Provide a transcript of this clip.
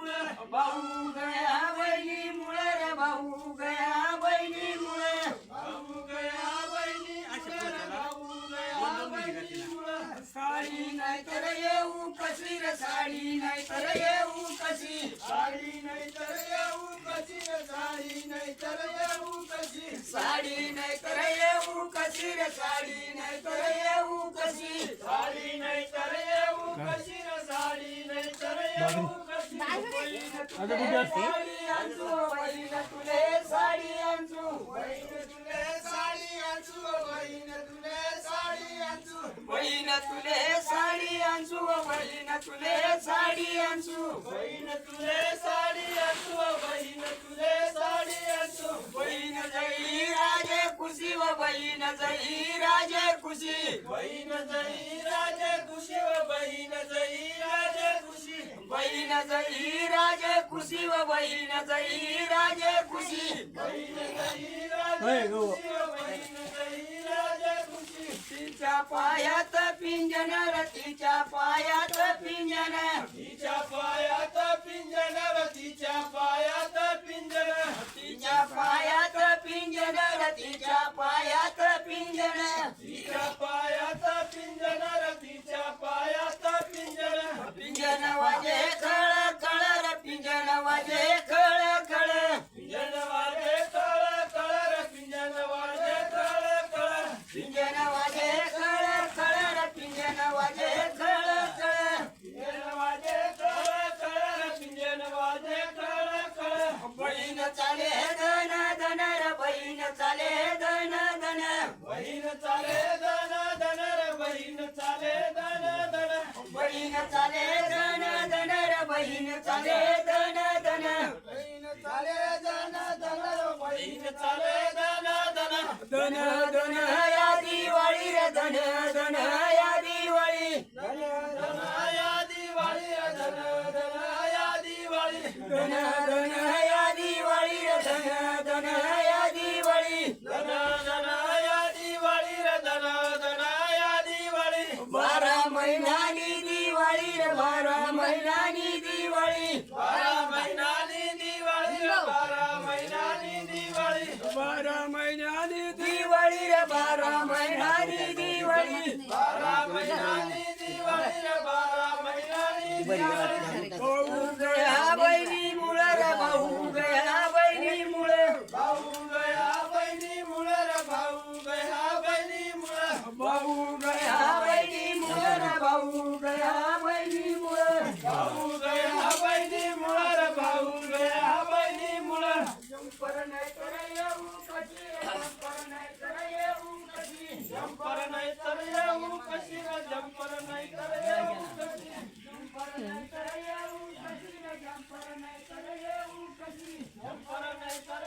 भाऊ गया बहिणी मुळे रे भाऊ गया बहिणी मुळे भाऊ गया बहिणी मुळे भाऊ गया बहिणी मुळे साडी नाही तर येऊ कशी रे साडी नाही तर येऊ कशी साडी नाही तर येऊ कशी रे साडी नाही तर येऊ कशी साडी नाही तर येऊ कशी रे साडी नाही तर येऊ कशी साडी नाही तर येऊ कशी रे साडी नाही तर येऊ कशी साडी आणू बहीण तुले साडी आणू बहीण तुले साडी आणू बहीण तुले साडी आणू बहीण तुले साडी आणू बहीण तुले साडी आणू बहीण तुले साडी आणू बहीण तुले साडी आणू बहीण जई राजे खुशी व बहीण जई राजे खुशी बहीण जई राजे खुशी व बहीण जई राजे खुशी बहीण जई राजे खुशी व बहीण जई राजे खुशी बहीण जई राजे खुशी व बहीण जई राजे खुशी तिच्या पायात पिंजन र तिच्या पायात पिंजन तिच्या पायात पिंजन र तिच्या पायात पिंजन तिच्या पायात पिंजन र तिच्या पायात पिंजन तिच्या पायात पिंजन र तिच्या पायात पिंजन पिंजन वाजे खळ खळ र पिंजन वाजे खळ खळ पिंजन वाजे खळ खळ र पिंजन वाजे खळ खळ पिंजन वाजे खळ खळ र पिंजन वाजे खळ खळ पिंजन वाजे खळ खळ र पिंजन वाजे खळ खळ बहीण चाले धन धन र बहीण चाले धन धन बहीण चाले धन धन र बहीण चाले धन धन बहीण चाले धन धन र बहीण चाले धन धन बहीण चाले धन धन र बहीण चाले धन धन धन धन या दिवाळी रे धन धन या दिवाळी धन धन या दिवाळी रे धन धन या दिवाळी धन धन या दिवाळी रे धन धन या दिवाळी धन धन या दिवाळी रे धन धन या दिवाळी 12 महिन्यानी दिवाळी रे 12 महिन्यानी दिवाळी 12 महिन्यानी दिवाळी रे 12 महिन्यानी दिवाळी 12 महिन्यानी दिवाळी रे 12 महिन्यानी दिवाळी 12 महिन्यानी दिवाळी रे 12 महिन्यानी दिवाळी भाऊ गया बहिणी मुळे रे भाऊ गया बहिणी मुळे भाऊ गया बहिणी मुळे रे भाऊ गया बहिणी मुळे भाऊ गया बहिणी मुळे रे भाऊ गया बहिणी मुळे भाऊ गया बहिणी मुळे रे भाऊ गया बहिणी मुळे जंपर नाही तर येऊ कशी जंपर नाही तर येऊ कशी जंपर नाही तर येऊ कशी जंपर नाही तर येऊ कशी जंपर नाही तर येऊ कशी जंपर नाही तर येऊ कशी जंपर नाही तर